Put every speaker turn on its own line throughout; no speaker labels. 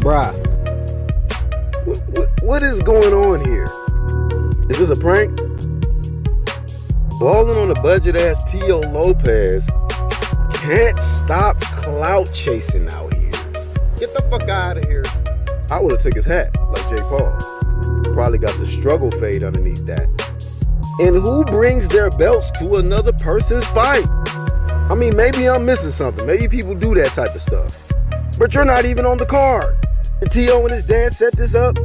Bruh, what is going on here? Is this a prank? Balling on a budget ass Teo Lopez can't stop clout chasing out here. Get the fuck out of here. I would have took his hat like Jake Paul. Probably got the struggle fade underneath that. And who brings their belts to another person's fight? I mean, maybe I'm missing something. Maybe people do that type of stuff. But you're not even on the card. And T.O. and his dad set this up?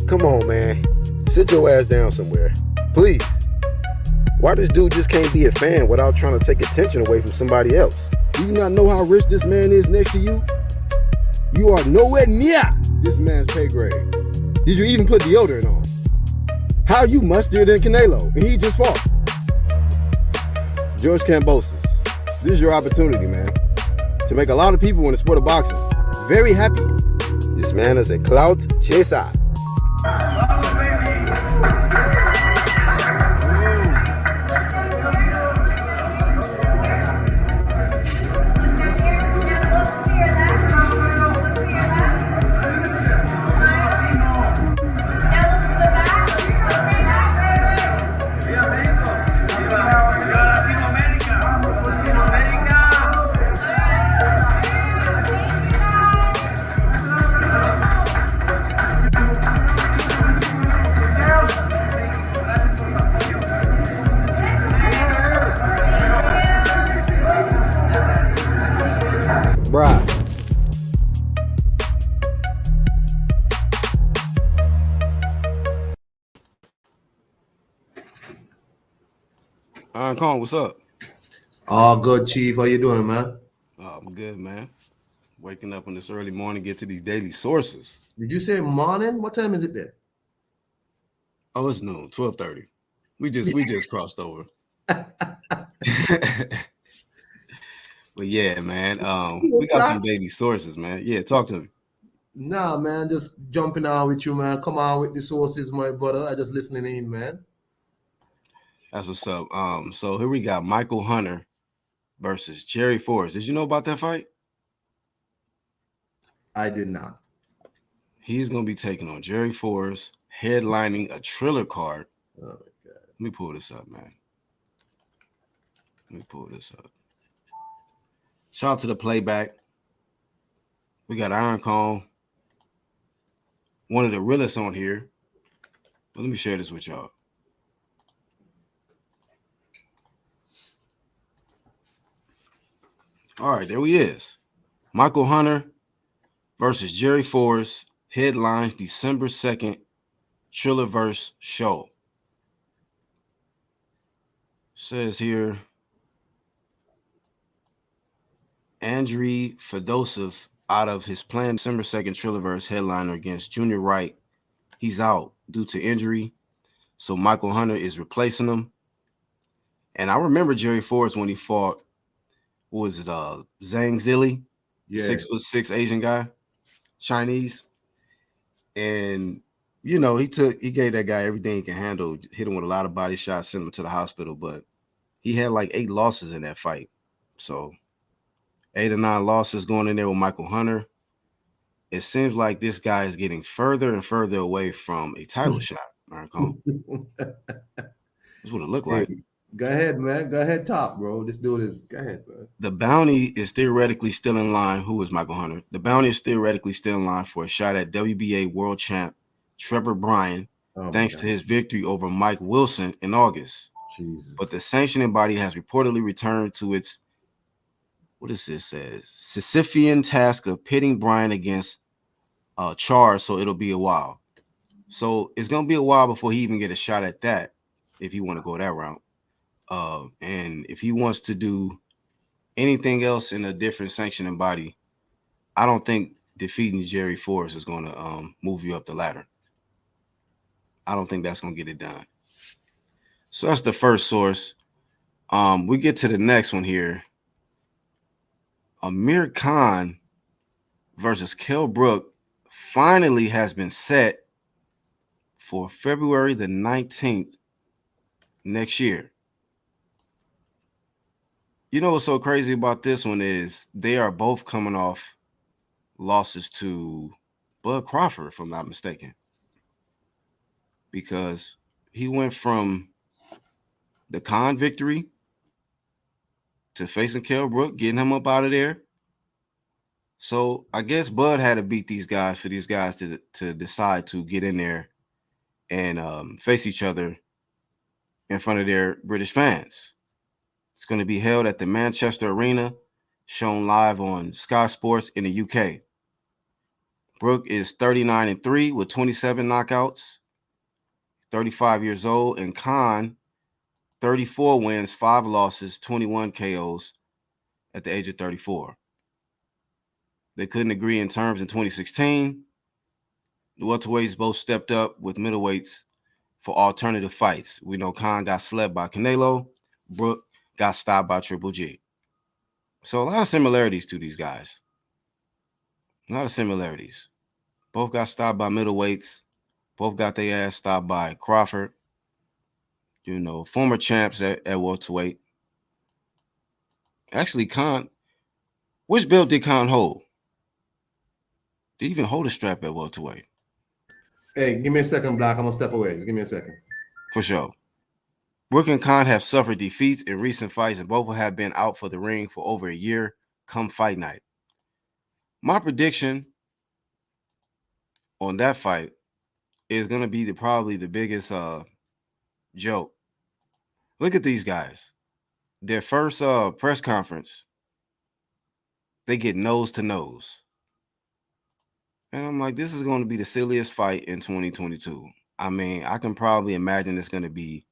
Come on, man. Sit your ass down somewhere. Please. Why this dude just can't be a fan without trying to take attention away from somebody else? Do you not know how rich this man is next to you? You are nowhere near this man's pay grade. Did you even put deodorant on? How are you mustier than Canelo? And he just fought. George Kambosos, this is your opportunity, man, to make a lot of people in the sport of boxing very happy. This man is a clout chaser. Bruh. Kong, what's up?
All good, Chief. How you doing, man?
Oh, I'm good, man. Waking up on this early morning, get to these daily sources.
Did you say morning? What time is it there?
Oh, it's noon, 12:30. We just crossed over. But yeah, man. We got some daily sources, man. Yeah, talk to me.
Nah, man, just jumping on with you, man. Come on with the sources, my brother. I just listening in, man.
That's what's up. So here we got Michael Hunter versus Jerry Forrest. Did you know about that fight?
I did not.
He's gonna be taking on Jerry Forrest, headlining a Triller card.
Oh my God.
Let me pull this up, man. Let me pull this up. Shout out to the playback. We got Iron Kong, one of the realest on here. But let me share this with y'all. All right, there he is. Michael Hunter versus Jerry Forrest, headlines December 2nd, Trillerverse show. Says here, Andriy Fedosov out of his planned December 2nd Trillerverse headliner against Junior Wright. He's out due to injury, so Michael Hunter is replacing him. And I remember Jerry Forrest when he fought, what was it, Zhang Zili, 6'6" Asian guy, Chinese. And, you know, he gave that guy everything he can handle, hit him with a lot of body shots, sent him to the hospital, but he had like 8 losses in that fight. So 8 or 9 losses going in there with Michael Hunter. It seems like this guy is getting further and further away from a title shot, Aaron Cole. That's what it looked like.
Go ahead, man. Go ahead, top, bro. This dude is, go ahead, bro.
The bounty is theoretically still in line. Who is Michael Hunter? The bounty is theoretically still in line for a shot at WBA world champ Trevor Bryan, thanks to his victory over Mike Wilson in August.
Jesus.
But the sanctioning body has reportedly returned to its, what does this say? Sisyphean task of pitting Bryan against Charles, so it'll be a while. So it's going to be a while before he even get a shot at that, if he want to go that route. And if he wants to do anything else in a different sanctioning body, I don't think defeating Jerry Forrest is going to move you up the ladder. I don't think that's going to get it done. So that's the first source. We get to the next one here. Amir Khan versus Kell Brook finally has been set for February the 19th next year. You know what's so crazy about this one is they are both coming off losses to Bud Crawford, if I'm not mistaken, because he went from the Khan victory to facing Kell Brook, getting him up out of there. So I guess Bud had to beat these guys for these guys to decide to get in there and face each other in front of their British fans. It's going to be held at the Manchester Arena, shown live on Sky Sports in the UK. Brook is 39-3 with 27 knockouts, 35 years old, and Khan 34 wins, 5 losses, 21 KOs at the age of 34. They couldn't agree in terms in 2016. The welterweights both stepped up with middleweights for alternative fights. We know Khan got slept by Canelo. Brook got stopped by Triple G. So a lot of similarities to these guys. A lot of similarities. Both got stopped by middleweights. Both got their ass stopped by Crawford. You know, former champs at welterweight. Actually, Khan, which belt did Khan hold? Did he even hold a strap at welterweight?
Hey, give me a second, Black. I'm gonna step away. Just give me a second.
For sure. Brook and Khan have suffered defeats in recent fights, and both have been out for the ring for over a year come fight night. My prediction on that fight is going to be probably the biggest joke. Look at these guys. Their first press conference, they get nose to nose. And I'm like, this is going to be the silliest fight in 2022. I mean, I can probably imagine it's going to be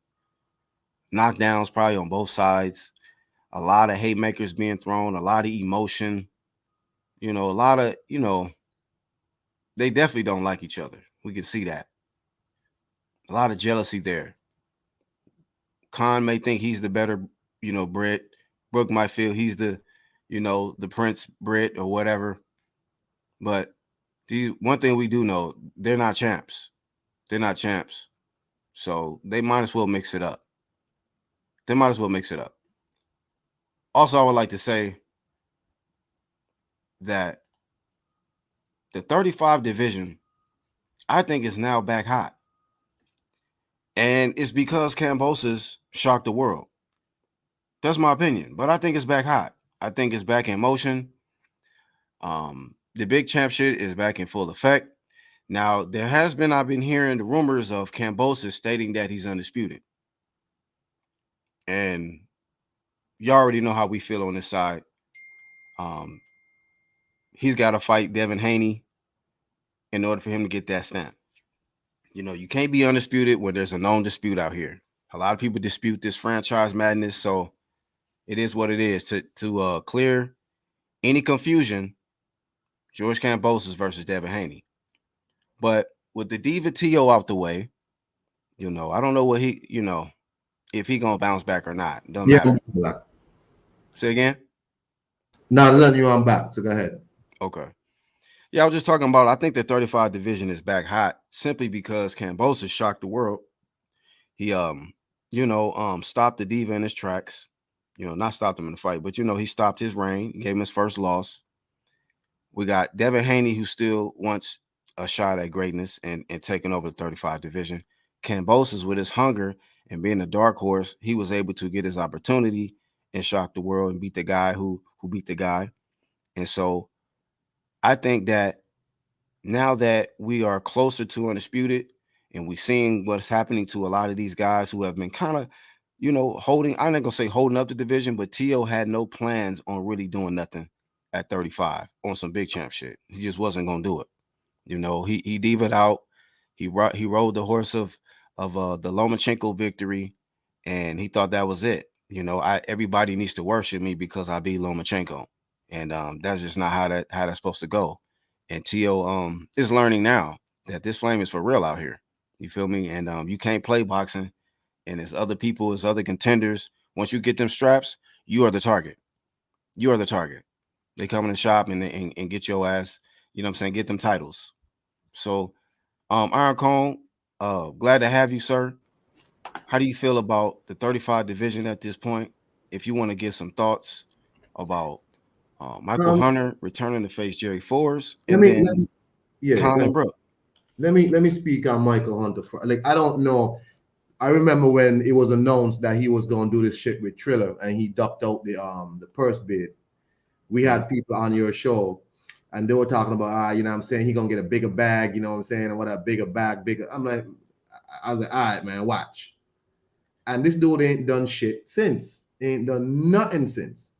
knockdowns probably on both sides, a lot of haymakers being thrown, a lot of emotion, a lot of, they definitely don't like each other. We can see that. A lot of jealousy there. Khan may think he's the better, Brit. Brook might feel he's the, the Prince Brit or whatever. But one thing we do know, they're not champs. They're not champs. So they might as well mix it up. Also, I would like to say that the 35 division, I think, is now back hot. And it's because Kambosos shocked the world. That's my opinion. But I think it's back hot. I think it's back in motion. The big champ shit is back in full effect. Now, I've been hearing the rumors of Kambosos stating that he's undisputed. And you already know how we feel on this side. He's got to fight Devin Haney in order for him to get that stamp. You can't be undisputed when there's a known dispute out here. A lot of people dispute this franchise madness, so it is what it is. To clear any confusion, George Kambosos versus Devin Haney. But with the Diva T.O. out the way, I don't know what if he gonna bounce back or not. Don't matter.
Black.
Say again?
Now then you on back, so go ahead.
Okay. Yeah, I was just talking about, I think the 35 division is back hot simply because Kambosos shocked the world. He stopped the Diva in his tracks. Not stopped him in the fight, but he stopped his reign, gave him his first loss. We got Devin Haney, who still wants a shot at greatness and taking over the 35 division. Kambosos, with his hunger and being a dark horse, he was able to get his opportunity and shock the world and beat the guy who beat the guy. And so I think that now that we are closer to undisputed and we're seeing what's happening to a lot of these guys who have been kind of, holding, I'm not going to say holding up the division, but T.O. had no plans on really doing nothing at 35 on some big champ shit. He just wasn't going to do it. He diva'd out. He rode the horse of the Lomachenko victory, and he thought that was it. Everybody needs to worship me because I beat Lomachenko, and that's just not how that's supposed to go. And T.O. is learning now that this flame is for real out here. You feel me? And you can't play boxing, and there's other people, there's other contenders. Once you get them straps, you are the target. You are the target. They come in the shop and get your ass, get them titles. So, Iron Cone, glad to have you, sir. How do you feel about the 35 division at this point? If you want to give some thoughts about Michael Hunter returning to face Jerry Forrest, and then
Yeah,
Khan
go
and Brook.
let me speak on Michael Hunter for, like, I don't know. I remember when it was announced that he was gonna do this shit with Triller and he ducked out the purse bid. We had people on your show and they were talking about, you know what I'm saying, he gonna get a bigger bag, you know what I'm saying, and what a bigger bag, bigger. I'm like, I was like, all right, man, watch. And this dude ain't done shit since. Ain't done nothing since.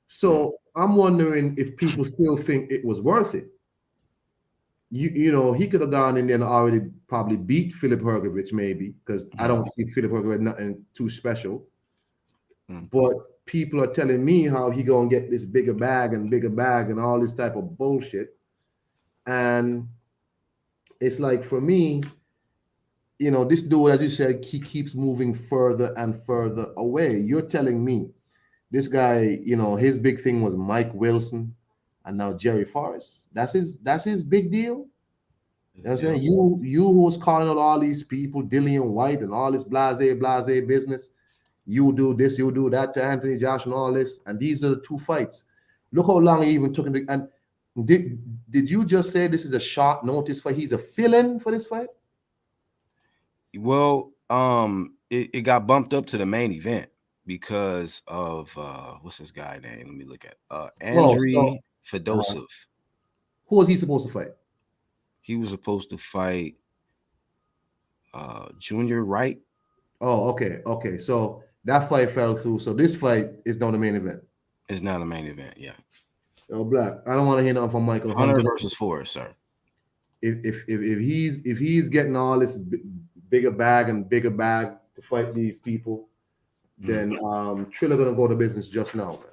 So I'm wondering if people still think it was worth it. You know, he could have gone in there and already probably beat Philip Hergovich, maybe, because I don't see Philip Hergovich nothing too special. But people are telling me how he gonna get this bigger bag and all this type of bullshit. And it's like, for me, you know, this dude, as you said, he keeps moving further and further away. You're telling me this guy, you know, his big thing was Mike Wilson and now Jerry Forrest. That's his big deal. You know what I'm saying? You who was calling out all these people, Dillian White and all this blase business. You do this, you do that to Anthony Josh and all this. And these are the two fights. Look how long he even took him. And did you just say this is a short notice fight? He's a fill-in for this fight?
Well, it got bumped up to the main event because of what's this guy name? Let me look at Andriy Fedosov.
Who was he supposed to fight?
He was supposed to fight Junior Wright.
Oh, okay. So that fight fell through. So this fight is not the main event.
It's not a main event, yeah.
Oh, Black. I don't want to hear nothing from Michael
Hunter versus Forrest, sir.
If he's getting all this bigger bag to fight these people, then Triller gonna go to business just now, man.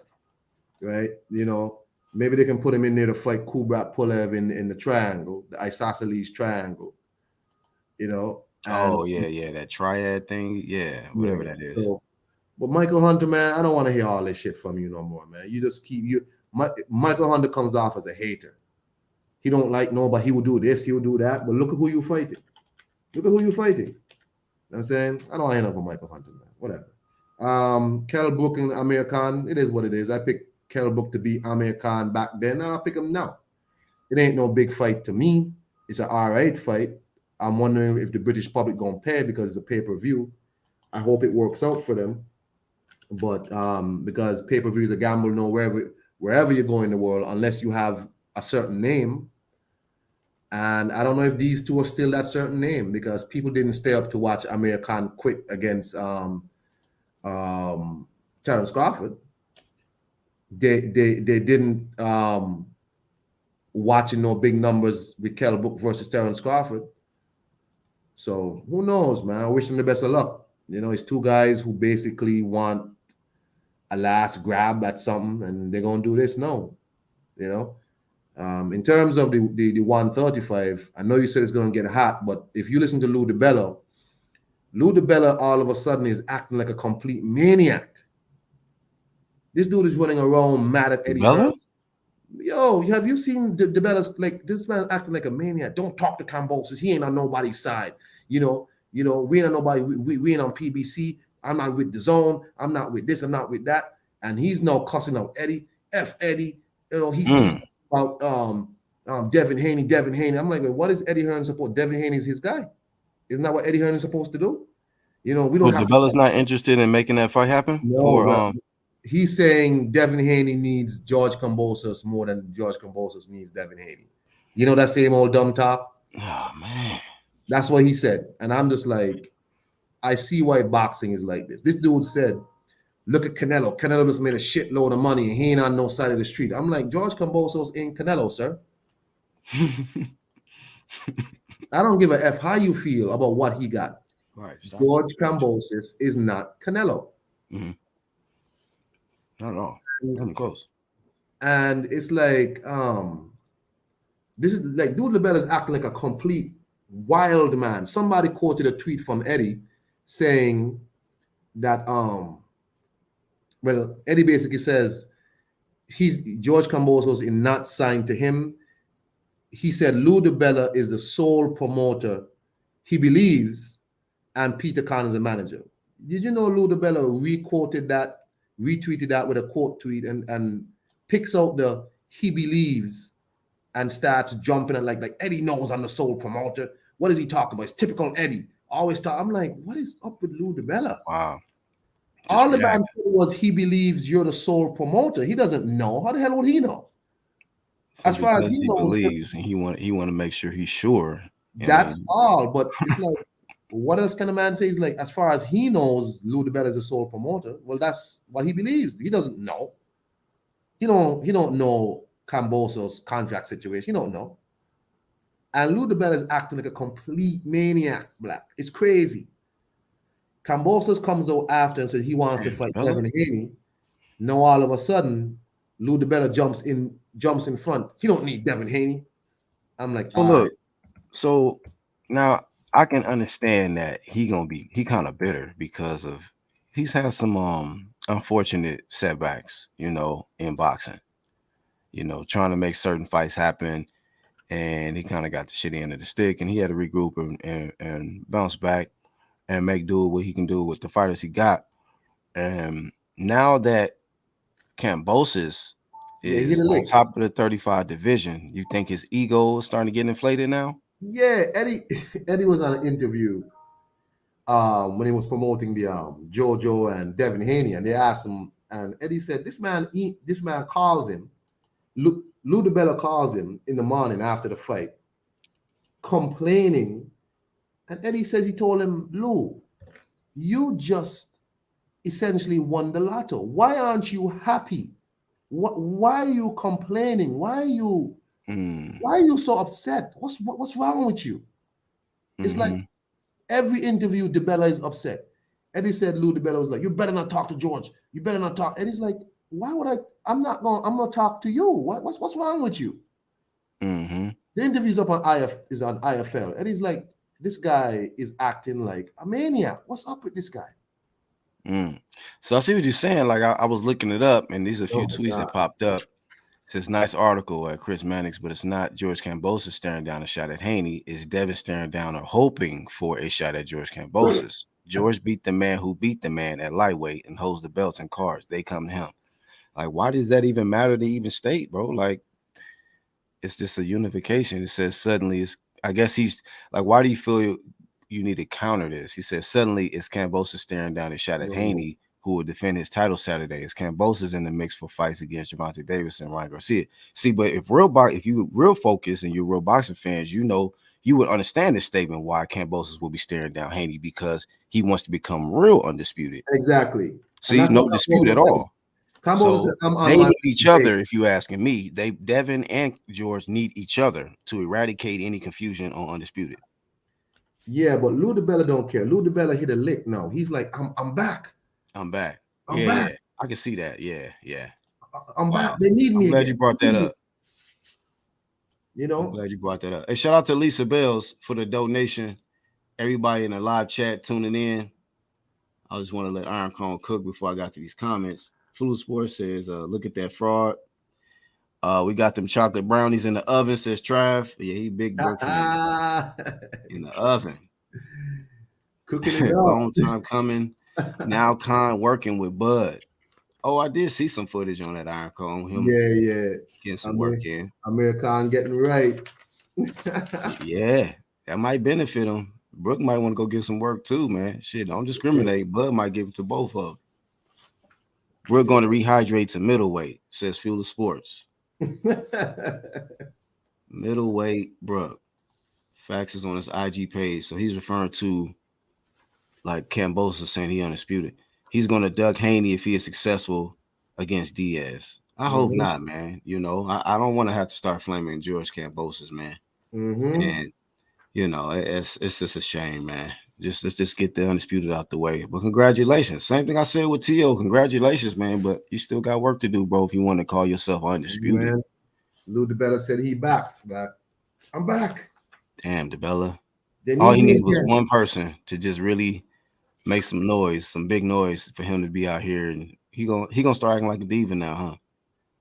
Right? You know, maybe they can put him in there to fight Kubrat Pulev in the triangle, the isosceles triangle. You know.
And that triad thing, whatever that is.
So, but Michael Hunter, man, I don't want to hear all this shit from you no more, man. You just Michael Hunter comes off as a hater. He don't like nobody. He will do this, he will do that. But look at who you fighting. Look at who you fighting. You know what I'm saying? I don't want to hear nothing from Michael Hunter, man. Whatever. Kell Brook and Amir Khan, it is what it is. I picked Kell Brook to beat Amir Khan back then, and I'll pick him now. It ain't no big fight to me. It's an all-right fight. I'm wondering if the British public gonna pay because it's a pay-per-view. I hope it works out for them. But because pay-per-view is a gamble, no, wherever you go in the world, unless you have a certain name. And I don't know if these two are still that certain name because people didn't stay up to watch Amir Khan quit against Terence Crawford. They didn't watching no big numbers with Kell Brook versus Terence Crawford. So who knows, man? I wish them the best of luck. You know, it's two guys who basically want a last grab at something, and they're gonna do this now. You know, in terms of the 135, I know you said it's gonna get hot, but if you listen to Lou DiBella all of a sudden is acting like a complete maniac. This dude is running around mad at Eddie Hearn. Yo, have you seen DiBella's, like, this man acting like a maniac? Don't talk to Kambosos. He ain't on nobody's side. You know, we ain't on nobody. We ain't on PBC. I'm not with the zone. I'm not with this. I'm not with that. And he's now cussing out Eddie. F Eddie. You know, he's talking about Devin Haney. I'm like, what is Eddie Hearn support? Devin Haney is his guy. Isn't that what Eddie Hearn is supposed to do? You know, we don't have
DiBella's not interested in making that fight happen?
No, he's saying Devin Haney needs George Kambosos more than George Kambosos needs Devin Haney. You know that same old dumb talk?
Oh, man.
That's what he said. And I'm just like, I see why boxing is like this. This dude said, look at Canelo. Canelo just made a shitload of money and he ain't on no side of the street. I'm like, George Kambosos ain't Canelo, sir. I don't give a F how you feel about what he got.
Right.
George Kambosos is not Canelo.
Mm-hmm. Not at all. Nothing close.
And it's like, this is like, Dude LaBelle is acting like a complete wild man. Somebody quoted a tweet from Eddie saying that, well, Eddie basically says George Kambosos is not signed to him. He said Lou DiBella is the sole promoter he believes, and Peter Khan is the manager. Did you know Lou DiBella retweeted that with a quote tweet and picks out the he believes and starts jumping and like Eddie knows I'm the sole promoter. What is he talking about? It's typical Eddie. Always talk. I'm like, what is up with Lou DiBella?
Wow.
All the man said was he believes you're the sole promoter. He doesn't know. How the hell would he know?
So
as far as he knows,
believes, and he want to make sure he's sure.
That's all. But it's like, what else can a man say? He's like, as far as he knows, Lou DiBella is a sole promoter. Well, that's what he believes. He doesn't know. He don't know Camboso's contract situation. He don't know. And Lou DiBella is acting like a complete maniac, Black. It's crazy. Cambosos comes out after and says he wants to fight Devin Haney. Now all of a sudden, Lou DiBella jumps in front. He don't need Devin Haney. I'm like,
so look. So now I can understand that he kind of bitter because of he's had some unfortunate setbacks, in boxing. Trying to make certain fights happen, and he kind of got the shitty end of the stick, and he had to regroup and bounce back and make do what he can do with the fighters he got. And now that Kambosos is on top of the 35 division, you think his ego is starting to get inflated now?
Yeah, Eddie was on an interview when he was promoting the Jojo and Devin Haney, and they asked him, and Eddie said, this man calls him, Lou DiBella calls him in the morning after the fight, complaining, and Eddie says he told him, Lou, you just essentially won the lotto. Why aren't you happy? Why are you complaining? Why are you so upset? What's wrong with you? It's like every interview, DiBella is upset. Eddie said Lou DiBella was like, you better not talk to George. You better not talk. And he's like, why would I? I'm gonna talk to you. What's wrong with you? The interview's up on IFL. And he's like, this guy is acting like a maniac. What's up with this guy?
So I see what you're saying. Like I was looking it up, and these are a few tweets that popped up. It says nice article at Chris Mannix, but it's not George Kambosos staring down a shot at Haney. It's Devin staring down or hoping for a shot at George Kambosos. George beat the man who beat the man at lightweight and holds the belts and cards. They come to him. Like, why does that even matter to even state, bro? Like, it's just a unification. It says suddenly I guess he's like, why do you feel you need to counter this? He says suddenly it's Kambosos staring down a shot at Haney, who will defend his title Saturday. Is Kambosos in the mix for fights against Gervonta Davis and Ryan Garcia? See, but if you real focused and you're real boxing fans, you would understand this statement why Kambosos will be staring down Haney, because he wants to become real undisputed.
Exactly.
See, no dispute at all. So they need each other, if you asking me. Devin and George need each other to eradicate any confusion on undisputed.
Yeah, but Lou DiBella don't care. Lou DiBella hit a lick now. He's like, I'm back.
I'm back.
Yeah,
I can see that. Yeah.
I'm back. They need me.
I'm glad you brought that up.
I'm
glad you brought that up. Hey, shout out to Lisa Bells for the donation. Everybody in the live chat tuning in. I just want to let Iron Cone cook before I got to these comments. Flu Sports says, look at that fraud. We got them chocolate brownies in the oven, says Trav. Yeah, he big Brook fan. In the oven.
Cooking it up.
Long time coming. Now Khan working with Bud. Oh, I did see some footage on that Iron Cone. Getting some work in.
Amir Khan getting right.
Yeah, that might benefit him. Brook might want to go get some work too, man. Shit, don't discriminate. Bud might give it to both of them. We're going to rehydrate to middleweight, says Fuel of Sports. Middleweight Brook. Facts is on his IG page. So he's referring to, like Kambosos saying he undisputed. He's going to duck Haney if he is successful against Diaz. I hope not, man. I don't want to have to start flaming George Kambosos, man. And, it's just a shame, man. Let's just get the undisputed out the way. But congratulations. Same thing I said with T.O. Congratulations, man. But you still got work to do, bro, if you want to call yourself undisputed. Man.
Lou DiBella said he back. I'm back.
Damn, DiBella. All he needed was one person to just really make some noise, some big noise for him to be out here. And he gonna start acting like a diva now, huh?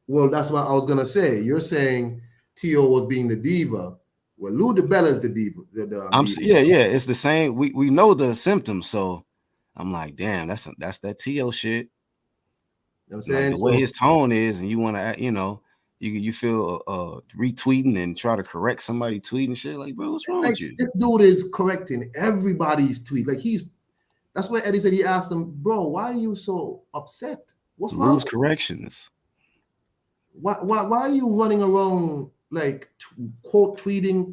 Well, that's what I was going to say. You're saying T.O. was being the diva. Well, Lou DiBella is the diva.
Yeah. It's the same. We know the symptoms, so I'm like, damn, that's that T.O. shit.
You know what I'm saying?
Like the way his tone is, and you want to, You feel retweeting and try to correct somebody tweeting shit. Like, bro, what's wrong
Like,
with you?
this dude is correcting everybody's tweet. Like, that's why Eddie said, he asked him, bro, why are you so upset? What's wrong?
Lose corrections.
Why are you running around like quote tweeting?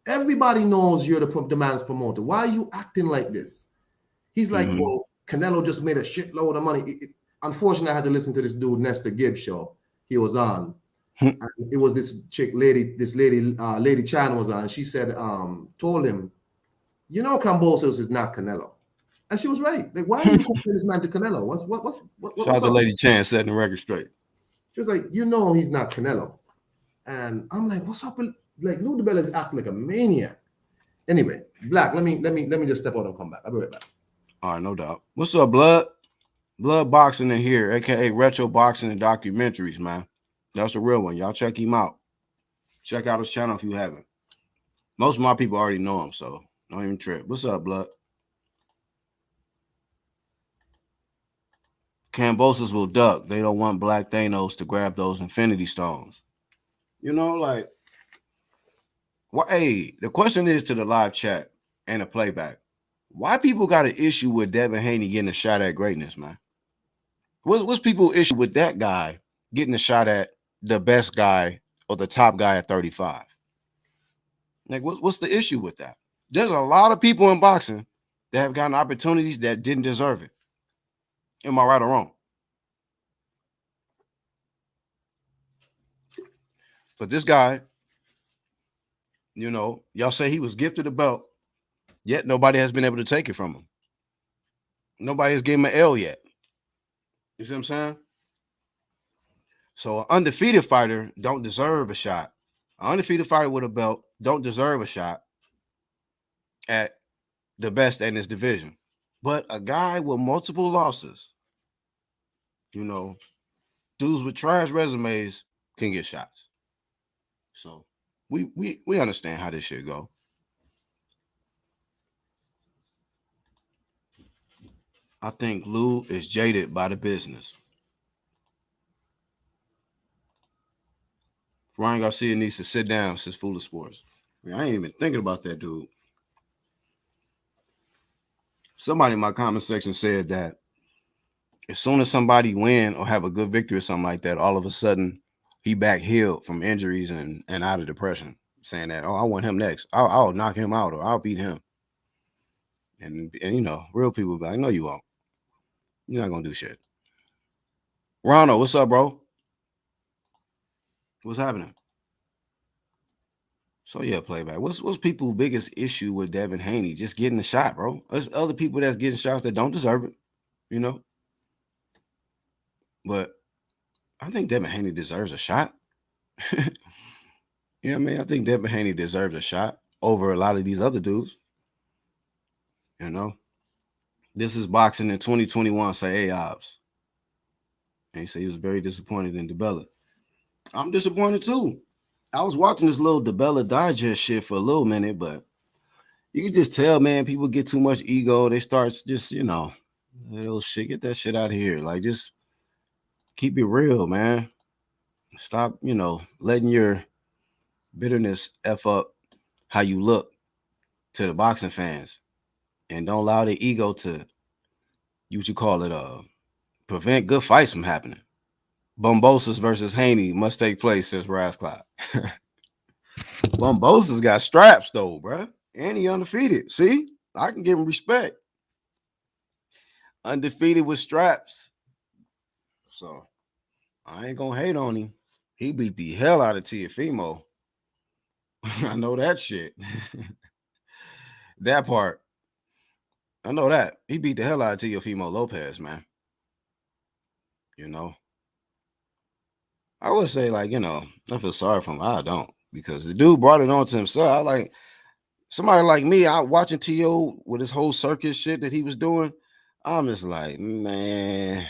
Everybody knows you're the man's promoter. Why are you acting like this? He's like, well, Canelo just made a shitload of money. Unfortunately, I had to listen to this dude Nestor Gibbs show he was on. And it was this lady Chan was on. She said, told him, you know, Kambosos is not Canelo. And she was right. Like, why are you comparing this man to Canelo? What's
Shout out to
up?
Lady Chan setting the record straight.
She was like, you know, he's not Canelo. And I'm like, what's up with, like, Lou DiBella is acting like a maniac. Anyway, Black, let me just step out and come back. I'll be right back.
All right, no doubt. What's up, Blood? Blood Boxing in here, aka Retro Boxing and Documentaries, man. That's a real one. Y'all check him out. Check out his channel if you haven't. Most of my people already know him, so don't even trip. What's up, Blood? Cambosos will duck. They don't want Black Thanos to grab those Infinity Stones. You know, like, hey, the question is to the live chat and the playback. Why people got an issue with Devin Haney getting a shot at greatness, man? What's people's issue with that guy getting a shot at the best guy or the top guy at 35? Like, what's the issue with that? There's a lot of people in boxing that have gotten opportunities that didn't deserve it. Am I right or wrong? But this guy, you know, y'all say he was gifted a belt, yet nobody has been able to take it from him. Nobody has given him an L yet. You see what I'm saying? So an undefeated fighter don't deserve a shot. An undefeated fighter with a belt don't deserve a shot at the best in his division. But a guy with multiple losses, you know, dudes with trash resumes can get shots. So we understand how this shit go. I think Lou is jaded by the business. Ryan Garcia needs to sit down, says Fool of Sports. I ain't even thinking about that dude. Somebody in my comment section said that as soon as somebody win or have a good victory or something like that, all of a sudden he back healed from injuries and out of depression, saying that, oh, I want him next. I'll knock him out or I'll beat him. And you know, real people be like, no, you won't. You're not gonna do shit. Ronald, what's up, bro? What's happening? So yeah, playback. What's people's biggest issue with Devin Haney? Just getting the shot, bro. There's other people that's getting shots that don't deserve it, you know. But I think Devin Haney deserves a shot. You know what I mean? I think Devin Haney deserves a shot over a lot of these other dudes. You know, this is boxing in 2021. Say, hey, Obbs. And he said he was very disappointed in DiBella. I'm disappointed too. I was watching this little DiBella Digest shit for a little minute, but you can just tell, man, people get too much ego. They start just, you know, little shit. Get that shit out of here. Like, just keep it real, man. Stop, you know, letting your bitterness F up how you look to the boxing fans. And don't allow the ego to, prevent good fights from happening. Bombosis versus Haney must take place, says Raz Cloud. Bombosis got straps, though, bro. And he undefeated. See? I can give him respect. Undefeated with straps. So, I ain't going to hate on him. He beat the hell out of Teofimo. I know that shit. That part. I know that. He beat the hell out of Teofimo Lopez, man. You know? I would say, like, you know, I feel sorry for him. I don't. Because the dude brought it on to himself. I like somebody like me, I watching T.O. with his whole circus shit that he was doing. I'm just like, man,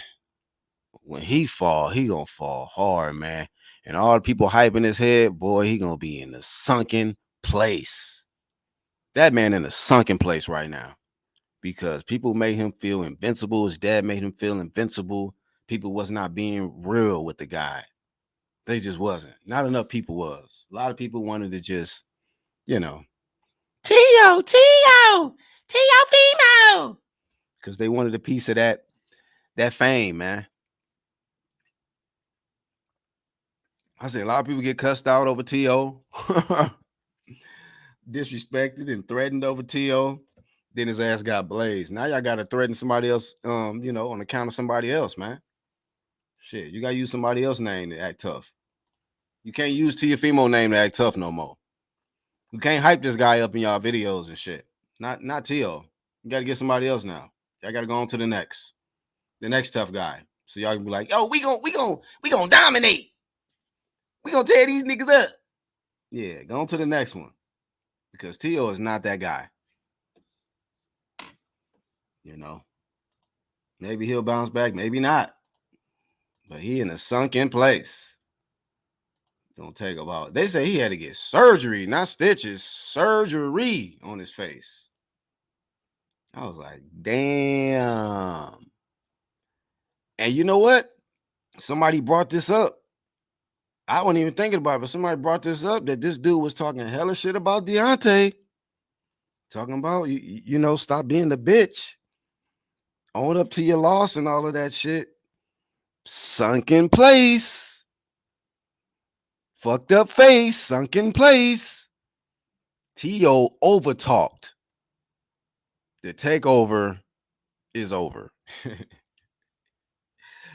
when he fall, he gonna fall hard, man. And all the people hyping his head, boy, he gonna be in the sunken place. That man in a sunken place right now. Because people made him feel invincible. His dad made him feel invincible. People was not being real with the guy. They just wasn't. Not enough people was. A lot of people wanted to just, Teofimo, because they wanted a piece of that fame, man. I said a lot of people get cussed out over T.O. disrespected and threatened over T.O. Then his ass got blazed. Now y'all got to threaten somebody else, on account of somebody else, man. Shit, you got to use somebody else's name to act tough. You can't use Teofimo name to act tough no more. You can't hype this guy up in y'all videos and shit. Not T.O. You got to get somebody else now. Y'all got to go on to the next tough guy. So y'all can be like, yo, we gonna dominate. We gonna tear these niggas up. Yeah, go on to the next one. Because T.O. is not that guy. Maybe he'll bounce back, maybe not. But he in a sunken place. Don't take about. They say he had to get surgery, not stitches, surgery on his face. I was like, damn. And you know what? Somebody brought this up. I wasn't even thinking about it, but somebody brought this up that this dude was talking hella shit about Deontay. Talking about, stop being the bitch. Own up to your loss and all of that shit. Sunken place. Fucked up face. Sunken place. T.O. overtalked. The takeover is over.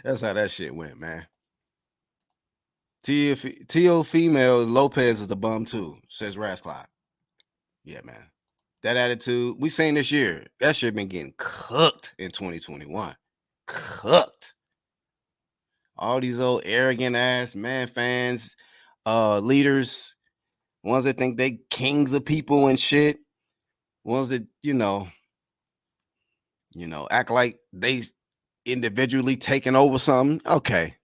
That's how that shit went, man. Teofimo Lopez is the bum too, says Rasclot. Yeah, man. That attitude, we seen this year. That shit been getting cooked in 2021. Cooked. All these old arrogant ass man fans, leaders, ones that think they kings of people and shit. Ones that, act like they individually taking over something. Okay.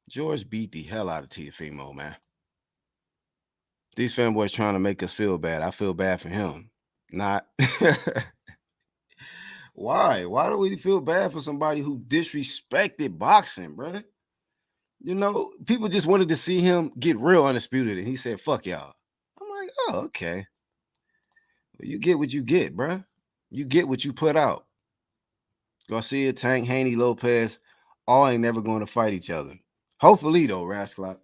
George beat the hell out of Teofimo, man. These fanboys trying to make us feel bad. I feel bad for him. Not. Why? Why do we feel bad for somebody who disrespected boxing, brother? People just wanted to see him get real undisputed, and he said, fuck y'all. I'm like, oh, okay. Well, you get what you get, bruh. You get what you put out. Garcia, Tank, Haney, Lopez, all ain't never going to fight each other. Hopefully, though, Rasclot.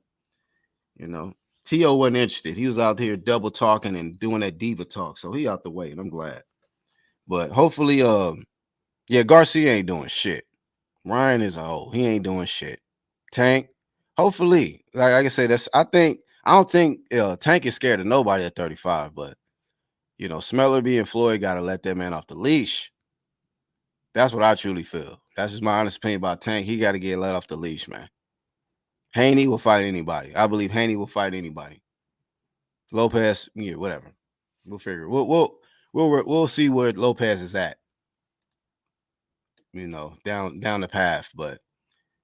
T.O. wasn't interested. He was out here double talking and doing that diva talk. So he out the way, and I'm glad. But hopefully, Garcia ain't doing shit. Ryan is a hoe. He ain't doing shit. Tank, hopefully, like I said, I don't think Tank is scared of nobody at 35, but Smellerby and Floyd got to let that man off the leash. That's what I truly feel. That's just my honest opinion about Tank. He got to get let off the leash, man. Haney will fight anybody. I believe Haney will fight anybody. Lopez, yeah, whatever. We'll figure. We'll see where Lopez is at. Down the path. But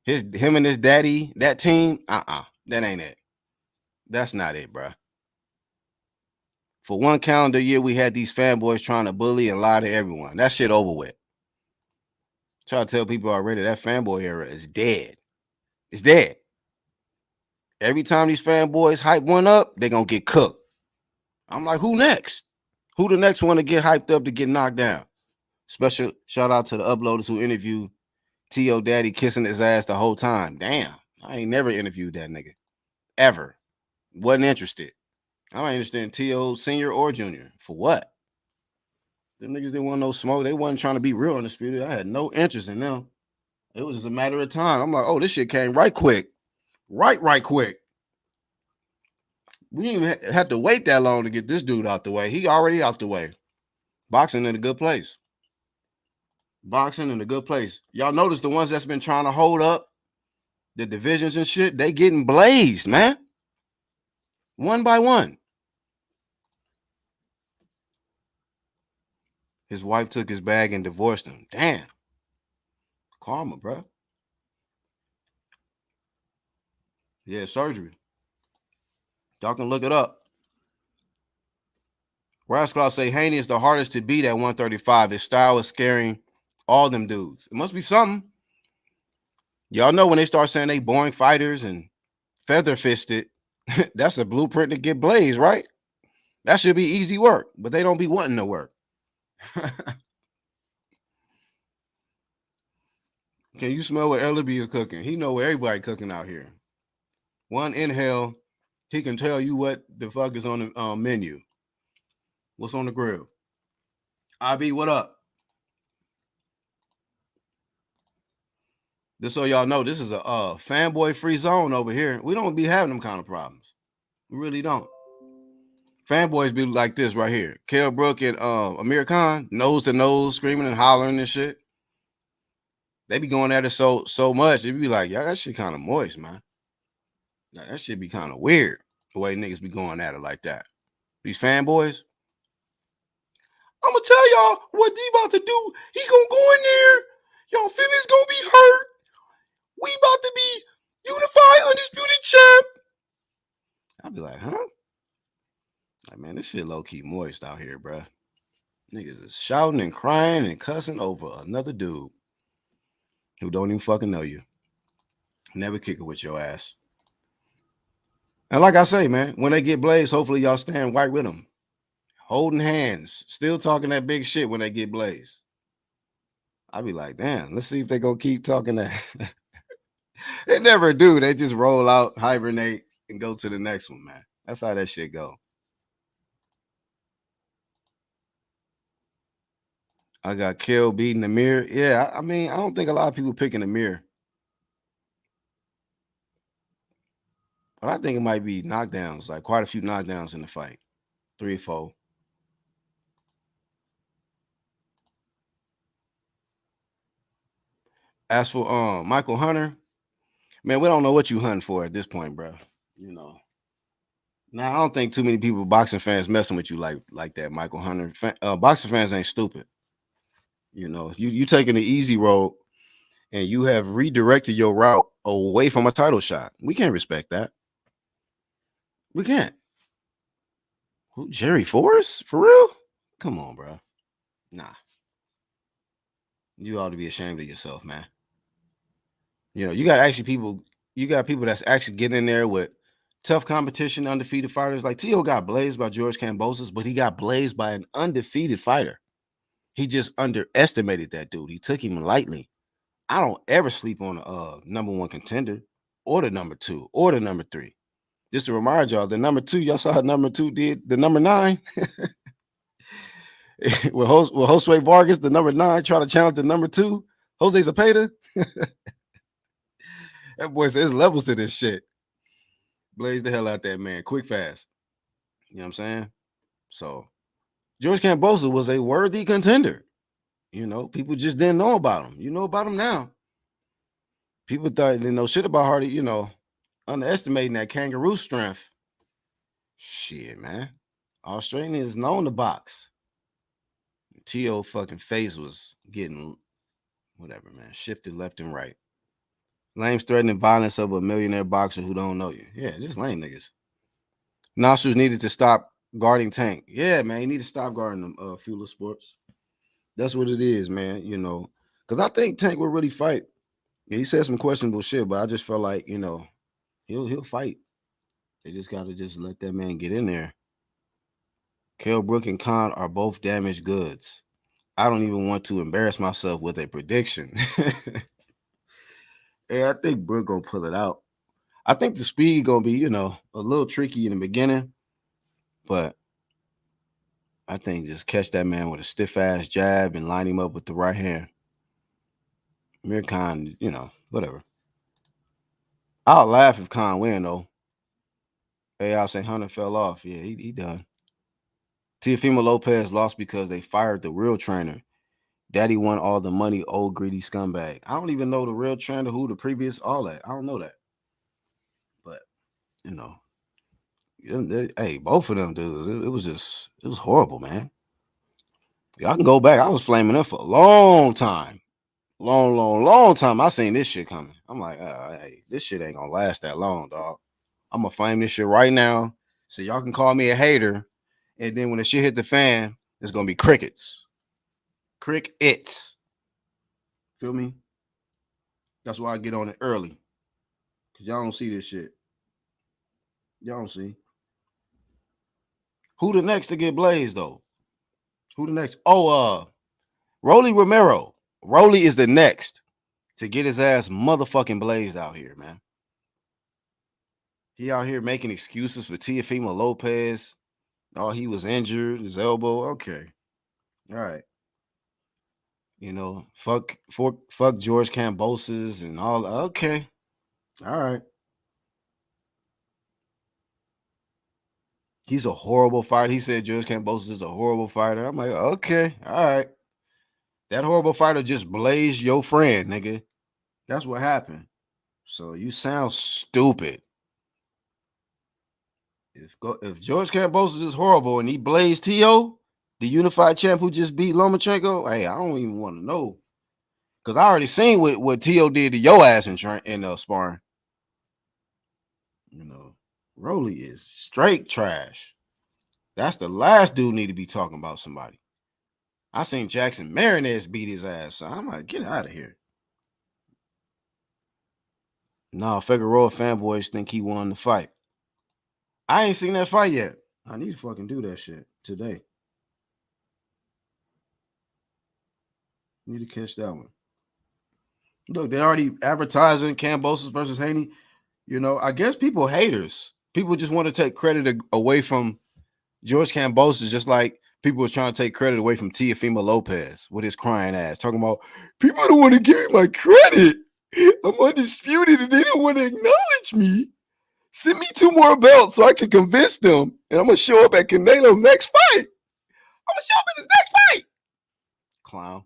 him and his daddy, that team, that ain't it. That's not it, bro. For one calendar year, we had these fanboys trying to bully and lie to everyone. That shit over with. Try to tell people already that fanboy era is dead. It's dead. Every time these fanboys hype one up, they're going to get cooked. I'm like, who next? Who the next one to get hyped up to get knocked down? Special shout out to the uploaders who interviewed T.O. Daddy kissing his ass the whole time. Damn, I ain't never interviewed that nigga. Ever. Wasn't interested. I'm not interested in T.O. senior or junior. For what? Them niggas didn't want no smoke. They wasn't trying to be real undisputed. I had no interest in them. It was just a matter of time. I'm like, oh, this shit came right quick. Right quick. We didn't even have to wait that long to get this dude out the way. He already out the way. Boxing in a good place. Y'all notice the ones that's been trying to hold up the divisions and shit, they getting blazed, man. One by one. His wife took his bag and divorced him. Damn. Karma, bro. Yeah, surgery. Y'all can look it up. Rascal say Haney is the hardest to beat at 135. His style is scaring all them dudes. It must be something. Y'all know when they start saying they boring fighters and feather fisted, that's a blueprint to get blazed, right? That should be easy work, but they don't be wanting to work. Can you smell what Ellaby is cooking? He know where everybody cooking out here. One inhale, he can tell you what the fuck is on the menu. What's on the grill? IB, what up? Just so y'all know, this is a fanboy free zone over here. We don't be having them kind of problems. We really don't. Fanboys be like this right here. Kell Brook and Amir Khan, nose to nose, screaming and hollering and shit. They be going at it so much. It be like, yeah, that shit kind of moist, man. Like, that shit be kind of weird the way niggas be going at it like that. These fanboys. I'm gonna tell y'all what he about to do. He gonna go in there. Y'all feelings gonna be hurt. We about to be unified, undisputed champ. I'll be like, huh? Like, man, this shit low-key moist out here, bruh. Niggas is shouting and crying and cussing over another dude who don't even fucking know you. Never kick it with your ass. And like I say, man, when they get blazed, hopefully y'all stand right with them. Holding hands, still talking that big shit when they get blazed. I'll be like, damn, let's see if they gonna keep talking that. They never do. They just roll out, hibernate, and go to the next one, man. That's how that shit go. I got Kell beating the mirror. Yeah, I mean, I don't think a lot of people picking the mirror. But I think it might be knockdowns, like quite a few knockdowns in the fight. 3 or 4. As for Michael Hunter, man, we don't know what you hunting for at this point, bro. You know. Now, I don't think too many people, boxing fans, messing with you like that, Michael Hunter. Boxing fans ain't stupid. You know, you taking the easy road and you have redirected your route away from a title shot. We can't respect that. We can't. Who, Jerry Forrest? For real? Come on, bro. Nah. You ought to be ashamed of yourself, man. You know, you got people that's actually getting in there with tough competition, undefeated fighters. Like Teo got blazed by George Kambosos, but he got blazed by an undefeated fighter. He just underestimated that dude. He took him lightly. I don't ever sleep on the number 1 contender or the number 2 or the number 3. Just to remind y'all, the number 2, y'all saw how number 2 did the number 9. with Josue Vargas, the number 9, trying to challenge the number 2, Jose Zepeda. That boy says there's levels to this shit. Blaze the hell out that man, quick, fast. You know what I'm saying? So George Kambosos was a worthy contender. You know, people just didn't know about him. You know about him now. People thought they didn't know shit about Hardy, you know, underestimating that kangaroo strength. Shit, man. Australians known to box. T.O. fucking face was getting whatever, man, shifted left and right. Lame's threatening violence of a millionaire boxer who don't know you. Yeah, just lame niggas. Nostrils needed to stop guarding Tank. Yeah, man, you need to stop guarding them Fuel of Sports. That's what it is, man, you know. Because I think Tank will really fight. Yeah, he said some questionable shit, but I just felt like, you know, he'll fight. They just got to just let that man get in there. Kell Brook and Khan are both damaged goods. I don't even want to embarrass myself with a prediction. Yeah, I think Brook gonna pull it out. I think the speed gonna be, you know, a little tricky in the beginning, but I think just catch that man with a stiff ass jab and line him up with the right hand. Amir Khan, you know, whatever. I'll laugh if Khan win though. Hey, I'll say Hunter fell off. Yeah, he done. Teofimo Lopez lost because they fired the real trainer. Daddy won all the money, old greedy scumbag. I don't even know the real trainer, who the previous, all that. I don't know that. But, you know, hey, both of them dudes, it was horrible, man. Y'all can go back. I was flaming them for a long time. Long time. I seen this shit coming. I'm like, hey, this shit ain't gonna last that long, dog. I'm gonna flame this shit right now. So y'all can call me a hater. And then when the shit hit the fan, it's gonna be crickets. Crickets. Feel me? That's why I get on it early. Cause y'all don't see this shit. Y'all don't see. Who the next to get blazed though? Who the next? Oh, Rolly Romero. Rolly is the next to get his ass motherfucking blazed out here, man. He out here making excuses for Teofimo Lopez. Oh, he was injured, his elbow. Okay. All right. You know, fuck George Kambosos and all. Okay. All right. He's a horrible fighter. He said George Kambosos is a horrible fighter. I'm like, okay, all right. That horrible fighter just blazed your friend, nigga. That's what happened. So you sound stupid. If George Kambosos is horrible and he blazed T.O., the unified champ who just beat Lomachenko, hey, I don't even want to know. Because I already seen what T.O. did to your ass in sparring. You know, Rolly is straight trash. That's the last dude need to be talking about somebody. I seen Jackson Marinez beat his ass, so I'm like, get out of here. No, Figueroa fanboys think he won the fight. I ain't seen that fight yet. I need to fucking do that shit today. Need to catch that one. Look, they're already advertising Kambosos versus Haney. You know, I guess people haters. People just want to take credit away from George Kambosos, just like people was trying to take credit away from Teofimo Lopez with his crying ass, talking about people don't want to give me my credit. I'm undisputed and they don't want to acknowledge me. Send me 2 more belts so I can convince them, and I'm gonna show up at Canelo's next fight. I'm gonna show up in his next fight. Clown.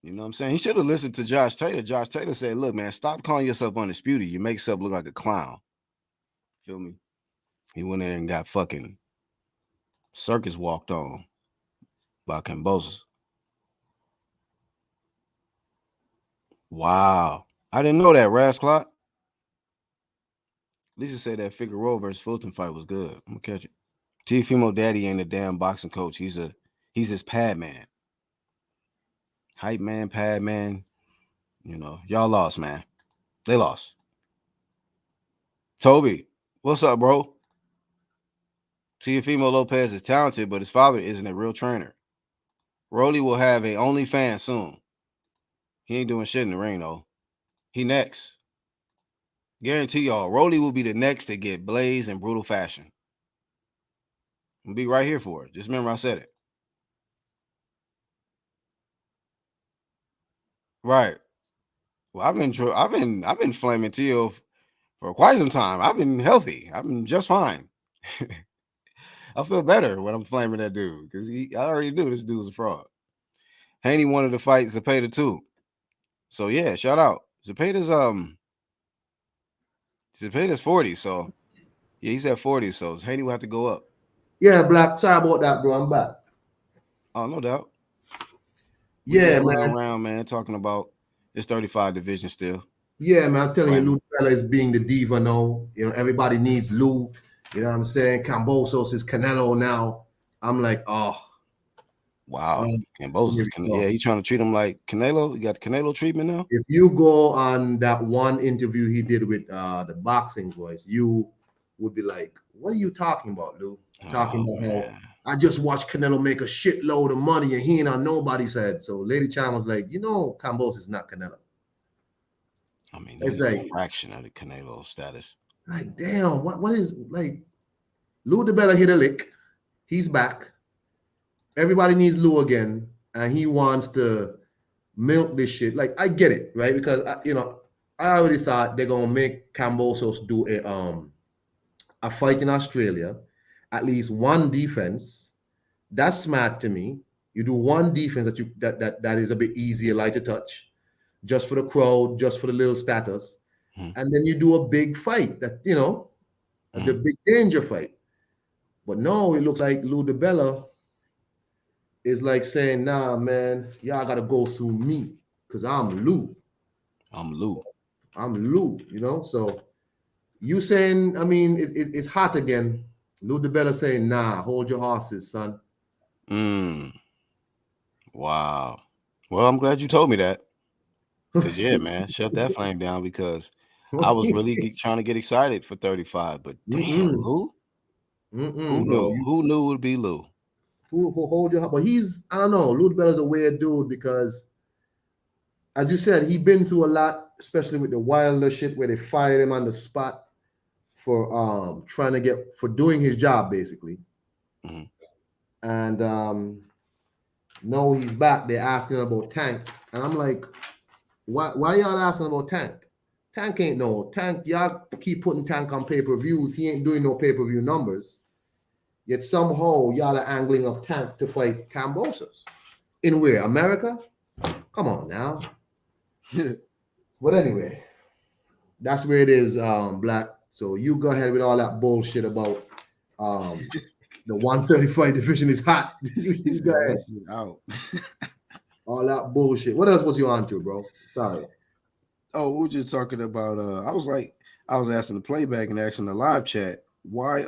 You know what I'm saying? He should have listened to Josh Taylor. Josh Taylor said, look, man, stop calling yourself undisputed. You make yourself look like a clown. Feel me? He went in and got fucking circus walked on by Kambosos. Wow. I didn't know that, Rasclot. Lisa said that Figueroa versus Fulton fight was good. I'm gonna catch it. Teofimo Daddy ain't a damn boxing coach. He's his pad man. Hype man, pad man. You know, y'all lost, man. They lost. Toby, what's up, bro? Teofimo Lopez is talented, but his father isn't a real trainer. Rolly will have a OnlyFans soon. He ain't doing shit in the ring, though. He next. Guarantee y'all, Rolly will be the next to get blazed in brutal fashion. I'll be right here for it. Just remember I said it. Right. Well, I've been flaming Teo for quite some time. I've been healthy. I've been just fine. I feel better when I'm flaming that dude because I already knew this dude was a fraud. Haney wanted to fight Zepeda too. So yeah, shout out. Zepeda's 40, so yeah, he's at 40, so Haney will have to go up.
Yeah, Black. Sorry about that, bro. I'm back.
Oh, no doubt.
Yeah, man.
Around, man, talking about this 35 division still.
Yeah, man. I'm telling you, Lou Bella is being the diva now. You know, everybody needs Lou. You know what I'm saying? Kambosos is Canelo now. I'm like, oh.
Wow. Kambosos, yeah, you trying to treat him like Canelo? You got Canelo treatment now?
If you go on that one interview he did with the Boxing Voice, you would be like, what are you talking about, Lou? Talking about how I just watched Canelo make a shitload of money and he ain't on nobody's head. So Lady Chan was like, you know, Kambosos is not Canelo.
I mean, it's like a fraction of the Canelo status.
Like, damn, what is like Lou DiBella hit a lick. He's back. Everybody needs Lou again, and he wants to milk this shit. Like, I get it, right? Because I already thought they're gonna make Kambosos do a fight in Australia, at least one defense. That's smart to me. You do one defense that is a bit easier, light to touch, just for the crowd, just for the little status, and then you do a big fight that the big danger fight. But no, it looks like Lou DiBella is like saying, nah, man, y'all gotta go through me because I'm Lou.
I'm Lou.
So you saying, I mean, it's hot again. Lou DiBella saying, nah, hold your horses, son.
Wow. Well, I'm glad you told me that. Cause yeah, man, shut that flame down because I was really trying to get excited for 35. But damn, Lou, who
bro.
knew? Who knew it would be Lou?
Who hold your heart? But I don't know. Lou Bella's a weird dude because, as you said, he been through a lot, especially with the Wilder shit where they fired him on the spot for doing his job basically.
Mm-hmm.
And now he's back. They're asking about Tank, and I'm like, why y'all asking about Tank? Tank ain't no Tank. Y'all keep putting Tank on pay-per-views. He ain't doing no pay-per-view numbers. Yet somehow y'all are angling up Tank to fight Kambosos. In where? America? Come on now. But anyway, that's where it is, Black. So you go ahead with all that bullshit about the 135 division is hot. These guys
out.
all that bullshit. What else was you on to, bro? Sorry.
Oh, we were just talking about I was asking the playback and asking the live chat, why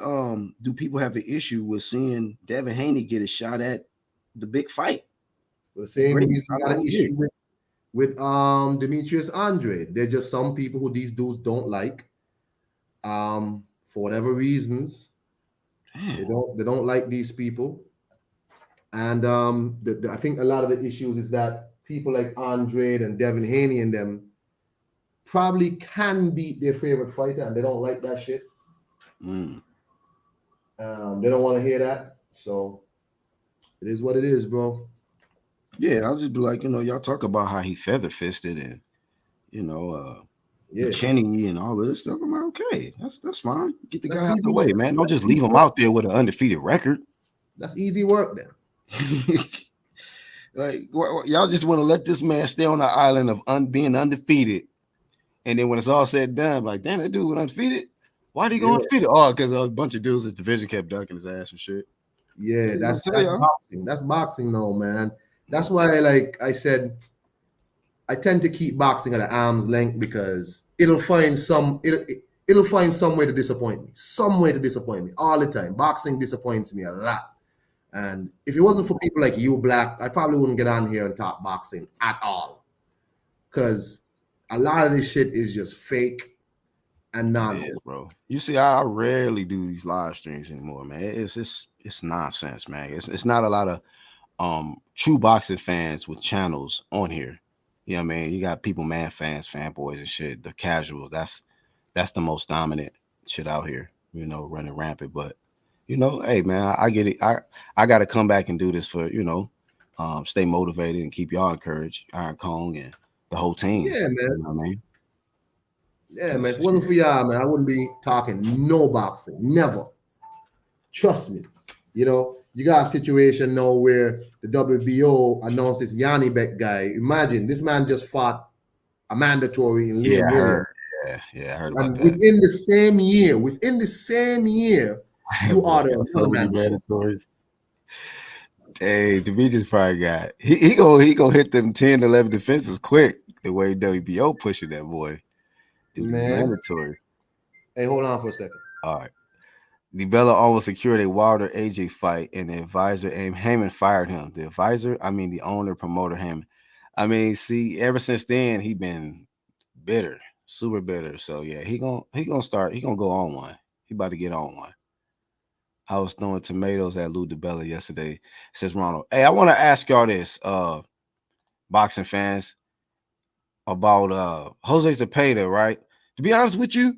do people have an issue with seeing Devin Haney get a shot at the big fight?
The same reason you got an issue with Demetrius Andre. They're just some people who these dudes don't like. For whatever reasons. Damn. They don't like these people. And I think a lot of the issues is that people like Andre and Devin Haney and them probably can beat their favorite fighter, and they don't like that shit. They don't want to hear that. So it is what it is, bro.
Yeah, I'll just be like, y'all talk about how he feather fisted and Cheney and all this stuff. I'm like, okay, that's fine. Get the guy out the way, man. Don't just leave him out there with an undefeated record.
That's easy work then.
Like y'all just want to let this man stay on the island of being undefeated, and then when it's all said and done, like, damn, that dude went undefeated. Why did he go undefeated? Oh, because a bunch of dudes at the division kept ducking his ass and shit.
Yeah, that's boxing. That's boxing, though, man. That's why, like I said, I tend to keep boxing at an arm's length because it'll find some way to disappoint me. Some way to disappoint me all the time. Boxing disappoints me a lot. And if it wasn't for people like you, Black, I probably wouldn't get on here and talk boxing at all. Because a lot of this shit is just fake and nonsense,
bro. You see, I rarely do these live streams anymore, man. It's nonsense, man. It's not a lot of true boxing fans with channels on here. You know what I mean? You got people, fans, fanboys and shit. The casuals, that's the most dominant shit out here, running rampant. But hey, man, I get it. I got to come back and do this for, stay motivated and keep y'all encouraged, Iron Kong and the whole team.
Yeah, man.
You know what I mean?
Yeah, man. If it wasn't for y'all, man, I wouldn't be talking no boxing. Never. Trust me. You got a situation now where the WBO announced this Yanni Beck guy. Imagine this man just fought a mandatory in Liam Williams.
Yeah, I heard about that.
Within the same year, you order
so many mandatories. Hey, Demetrius probably got he gonna hit them 10, 11 defenses quick the way WBO pushing that boy. Mandatory.
Hey, hold on for a second.
All right. DiBella almost secured a Wilder AJ fight, and the advisor Heyman fired him. The advisor, the owner, promoter Heyman. Ever since then he been bitter, super bitter. So yeah, he gonna go on one. He about to get on one. I was throwing tomatoes at Lou DiBella yesterday, says Ronald. Hey, I want to ask y'all this, boxing fans, about Jose Zepeda, right? To be honest with you,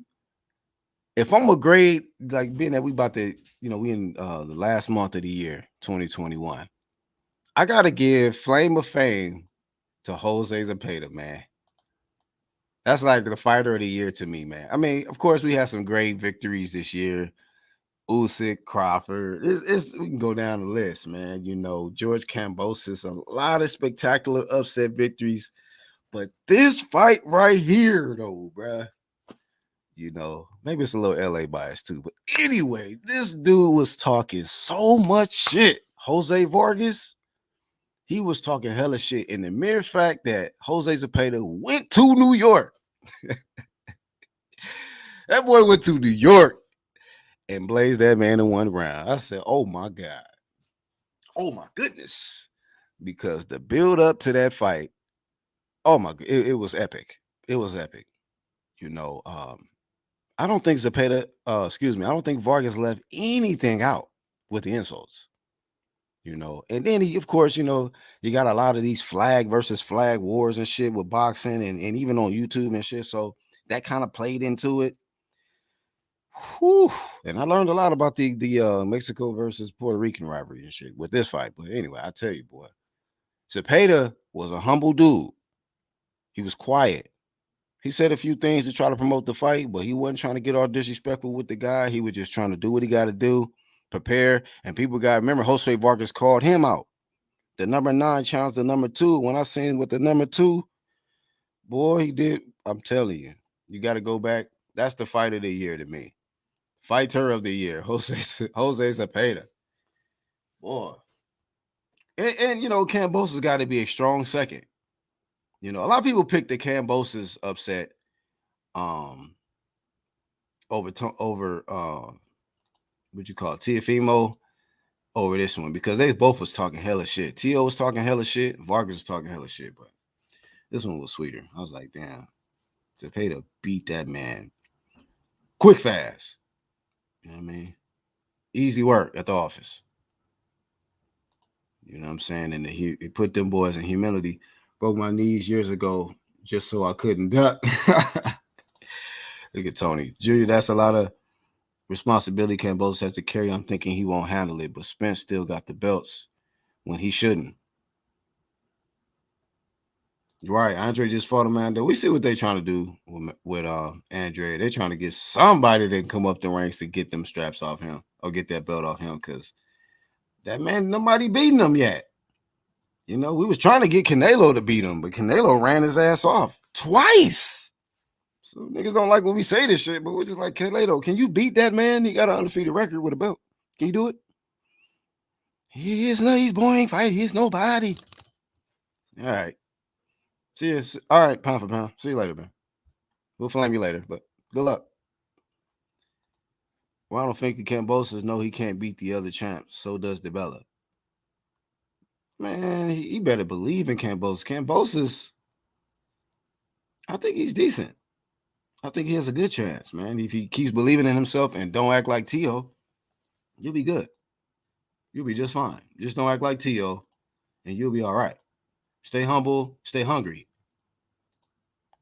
if I'm a grade, like being that we about to, we in the last month of the year, 2021, I gotta give Flame of Fame to Jose Zepeda, man. That's like the fighter of the year to me, man. Of course, we had some great victories this year. Usyk, Crawford, we can go down the list, man. George Kambosos, a lot of spectacular upset victories. But this fight right here, though, bruh, maybe it's a little LA bias too. But anyway, this dude was talking so much shit. Jose Vargas, he was talking hella shit. And the mere fact that Jose Zepeda went to New York, that boy went to New York and blazed that man in one round. I said, oh my God. Oh my goodness. Because the build up to that fight Oh my god, it was epic. It was epic. You know, I don't think Zepeda, excuse me, I don't think Vargas left anything out with the insults. You know, and then he, of course, you know, you got a lot of these flag versus flag wars and shit with boxing and even on YouTube and shit. So that kind of played into it. Whew. And I learned a lot about the Mexico versus Puerto Rican rivalry and shit with this fight. But anyway, I tell you, boy, Zepeda was a humble dude. He was quiet. He said a few things to try to promote the fight, but he wasn't trying to get all disrespectful with the guy. He was just trying to do what he got to do, prepare. And people got to remember, Jose Vargas called him out. The number 9 challenged the number 2. When I seen with the number 2, boy, he did. I'm telling you, you got to go back. That's the fight of the year to me. Fighter of the year, Jose Zepeda. Boy. And you know, Kambosos got to be a strong second. You know, a lot of people pick the Kambosos upset over what you call it, Teofimo over this one because they both was talking hella shit. Tio was talking hella shit, Vargas was talking hella shit, but this one was sweeter. I was like, damn, Zepeda beat that man quick, fast. You know what I mean? Easy work at the office. You know what I'm saying? And he put them boys in humility. Broke my knees years ago just so I couldn't duck. Look at Tony. Junior, that's a lot of responsibility Kambosos has to carry. I'm thinking he won't handle it, but Spence still got the belts when he shouldn't. Right. Andre just fought a man. Though we see what they're trying to do with Andre. They're trying to get somebody that can come up the ranks to get them straps off him or get that belt off him because that man, nobody beating him yet. You know, we was trying to get Canelo to beat him, but Canelo ran his ass off twice. So niggas don't like when we say this shit, but we're just like, Canelo, can you beat that man? He got an undefeated record with a belt. Can you do it? He's boring fight. He's nobody. All right. See you. All right, pound for pound. See you later, man. We'll flame you later, but good luck. Well, I don't think the Kambosos know he can't beat the other champs. So does DeBella. Man, he better believe in Kambosos. Kambosos, I think he's decent. I think he has a good chance, man. If he keeps believing in himself and don't act like Tio, you'll be good. You'll be just fine. Just don't act like Tio, and you'll be all right. Stay humble. Stay hungry.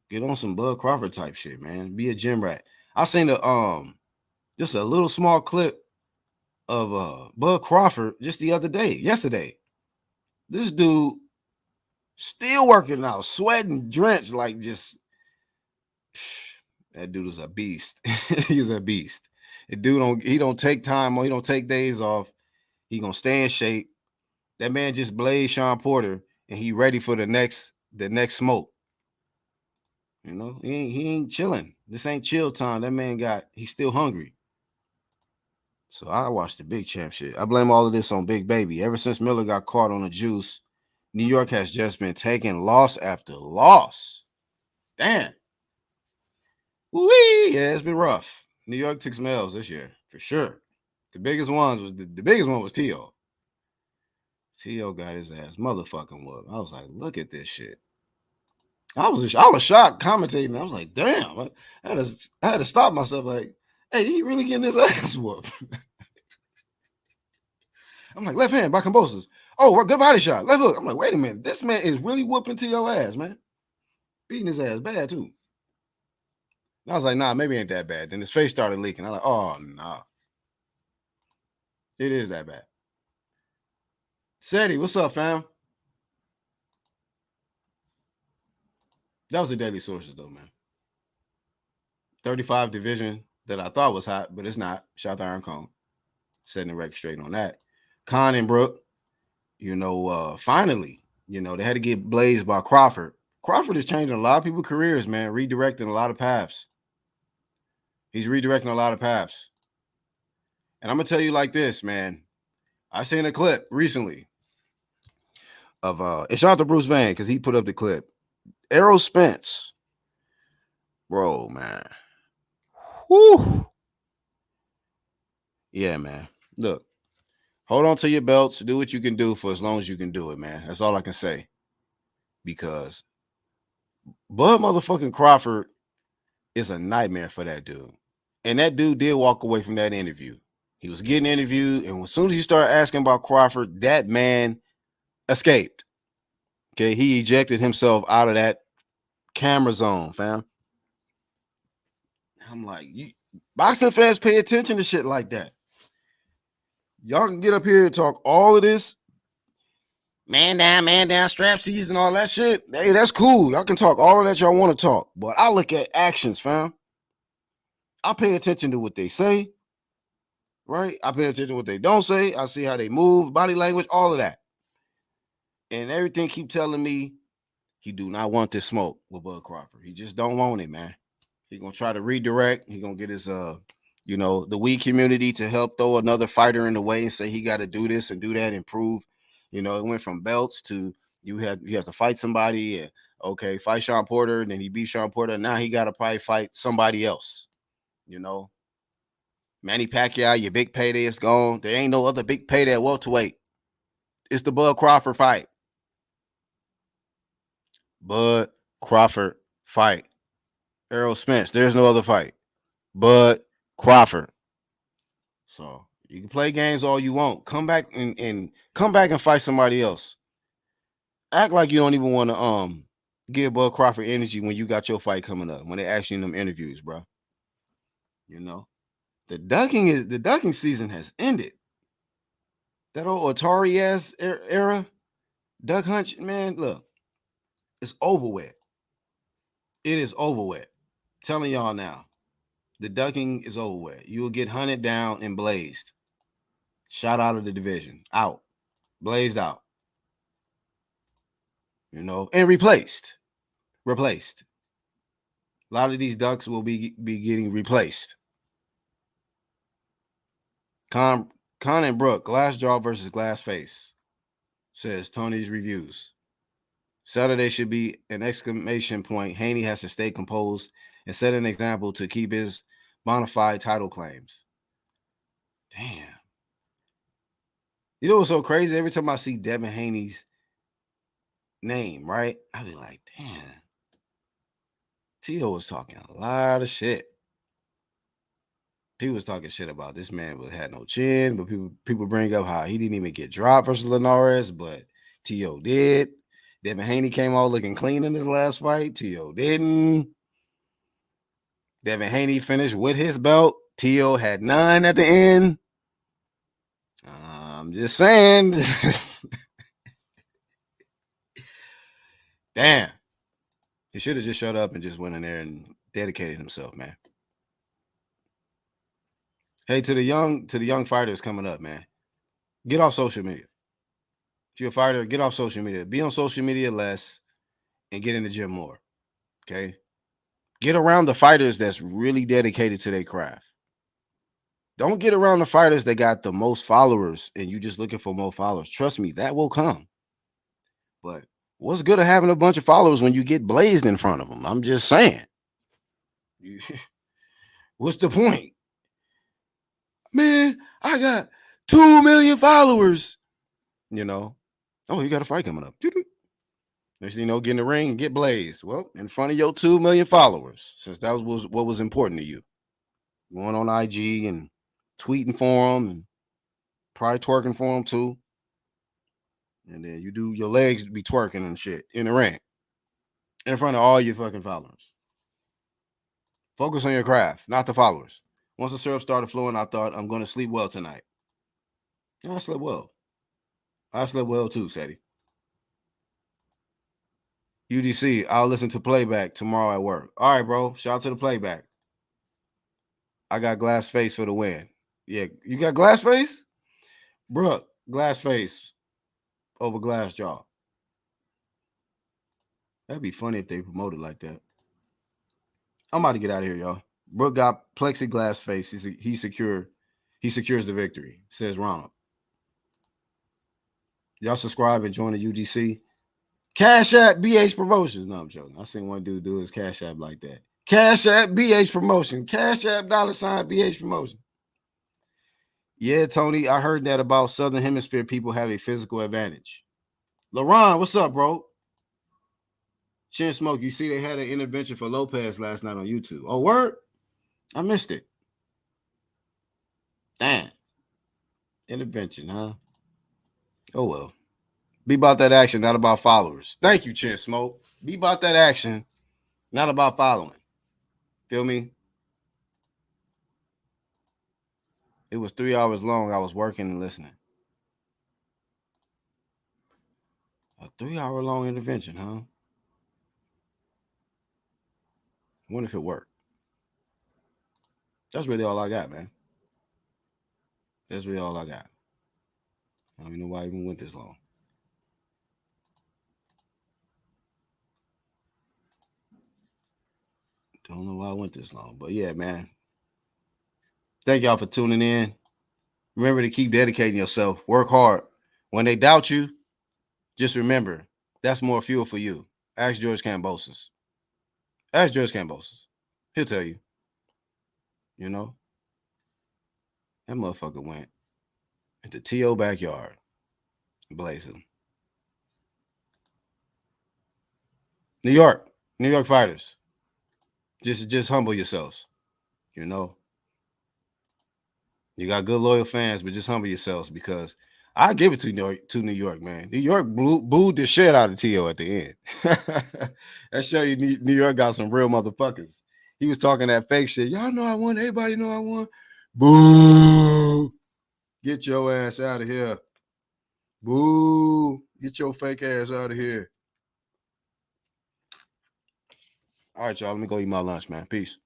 Get on some Bud Crawford type shit, man. Be a gym rat. I seen just a little small clip of Bud Crawford just the other day, yesterday. This dude still working out, sweating, drenched, like just that dude is a beast. He's a beast. The dude don't take time or he don't take days off. He gonna stay in shape. That man just blazed Sean Porter and he ready for the next smoke. You know, he ain't chilling. This ain't chill time. That man he's still hungry. So I watched the Big Champ shit. I blame all of this on Big Baby. Ever since Miller got caught on the juice, New York has just been taking loss after loss. Damn. Woo-wee. Yeah, it's been rough. New York took some L's this year, for sure. The biggest one was T.O. T.O. got his ass motherfucking whooped. I was like, look at this shit. I was shocked commentating. I was like, damn. I had to stop myself like, hey, he really getting his ass whooped. I'm like, left hand by Kambosos. Oh, good body shot. Left hook. I'm like, wait a minute. This man is really whooping T.O. ass, man. Beating his ass bad, too. I was like, nah, maybe it ain't that bad. Then his face started leaking. I'm like, oh, nah. It is that bad. Seti, what's up, fam? That was the daily sources, though, man. 35 division that I thought was hot, but it's not. Shout out to Iron Cone. Setting the record straight on that. Khan and Brook, you know, finally, you know, they had to get blazed by Crawford. Crawford is changing a lot of people's careers, man, redirecting a lot of paths. He's redirecting a lot of paths. And I'm going to tell you like this, man. I seen a clip recently of, and shout out to Bruce Van because he put up the clip. Errol Spence. Bro, man. Whew. Yeah, man. Look, hold on to your belts. Do what you can do for as long as you can do it, man. That's all I can say. Because Bud motherfucking Crawford is a nightmare for that dude. And that dude did walk away from that interview. He was getting interviewed, and as soon as you start asking about Crawford, that man escaped. Okay, he ejected himself out of that camera zone, fam. I'm like, boxing fans pay attention to shit like that. Y'all can get up here and talk all of this. Man down, strap season, all that shit. Hey, that's cool. Y'all can talk all of that y'all want to talk. But I look at actions, fam. I pay attention to what they say, right? I pay attention to what they don't say. I see how they move, body language, all of that. And everything keep telling me he do not want this smoke with Bud Crawford. He just don't want it, man. He gonna try to redirect. He gonna get his the weed community to help throw another fighter in the way and say he got to do this and do that and prove. It went from belts to you have to fight somebody and okay, fight Sean Porter, and then he beat Sean Porter. Now he got to probably fight somebody else. Manny Pacquiao, your big payday is gone. There ain't no other big payday at welterweight. It's the Bud Crawford fight. Bud Crawford fight. Errol Spence, there's no other fight. Bud Crawford. So you can play games all you want. Come back and fight somebody else. Act like you don't even want to give Bud Crawford energy when you got your fight coming up. When they ask you in them interviews, bro. The ducking season has ended. That old Atari ass era, duck hunt, man. Look, it's over with. It is over with. Telling y'all now, the ducking is over with. You will get hunted down and blazed. Shot out of the division. Out. Blazed out. And replaced. Replaced. A lot of these ducks will be getting replaced. Con and Brook, glass jaw versus glass face, says Tony's Reviews. Saturday should be an exclamation point. Haney has to stay composed and set an example to keep his bona fide title claims. Damn. You know what's so crazy? Every time I see Devin Haney's name, right, I be like, damn. T.O. was talking a lot of shit. He was talking shit about this man but had no chin, but people bring up how he didn't even get dropped versus Linares, but T.O. did. Devin Haney came out looking clean in his last fight. T.O. didn't. Devin Haney finished with his belt. T.O. had none at the end. I'm just saying. Damn. He should have just shut up and just went in there and dedicated himself, man. Hey, to the young fighters coming up, man. Get off social media. If you're a fighter, get off social media. Be on social media less and get in the gym more. Okay? Get around the fighters that's really dedicated to their craft. Don't get around the fighters that got the most followers and you just looking for more followers. Trust me, that will come. But what's good at having a bunch of followers when you get blazed in front of them? I'm just saying. What's the point? Man, I got 2 million followers. Oh, you got a fight coming up. Next thing you know, get in the ring and get blazed. Well, in front of your 2 million followers, since that was what was important to you. Going on IG and tweeting for them and probably twerking for them too. And then you do your legs be twerking and shit in the ring in front of all your fucking followers. Focus on your craft, not the followers. Once the syrup started flowing, I thought, I'm going to sleep well tonight. And I slept well. I slept well too, Sadie. UGC, I'll listen to playback tomorrow at work. All right, bro. Shout out to the playback. I got glass face for the win. Yeah, you got glass face? Brook, glass face over glass jaw. That'd be funny if they promoted like that. I'm about to get out of here, y'all. Brook got plexiglass face. He secures the victory, says Ronald. Y'all subscribe and join the UGC. Cash App BH Promotions. No, I'm joking. I seen one dude do his Cash App like that. Cash App BH Promotion. Cash App $ BH Promotion. Yeah, Tony, I heard that about Southern Hemisphere people have a physical advantage. LaRon, what's up, bro? Chin Smoke, you see they had an intervention for Lopez last night on YouTube. Oh, word? I missed it. Damn. Intervention, huh? Oh, well. Be about that action, not about followers. Thank you, Chin Smoke. Be about that action, not about following. Feel me? It was 3 hours long. I was working and listening. A 3-hour-long intervention, huh? I wonder if it worked. That's really all I got, man. That's really all I got. I don't even know why I even went this long. Don't know why I went this long. But yeah, man. Thank y'all for tuning in. Remember to keep dedicating yourself. Work hard. When they doubt you, just remember, that's more fuel for you. Ask George Kambosos. Ask George Kambosos. He'll tell you. You know? That motherfucker went into T.O. backyard. Blazing. New York fighters. Just humble yourselves. You know? You got good loyal fans, but just humble yourselves because I give it to New York, man. New York booed the shit out of T.O. at the end. That show you New York got some real motherfuckers. He was talking that fake shit. Y'all know I won. Everybody know I won. Boo. Get your ass out of here. Boo. Get your fake ass out of here. All right, y'all. Let me go eat my lunch, man. Peace.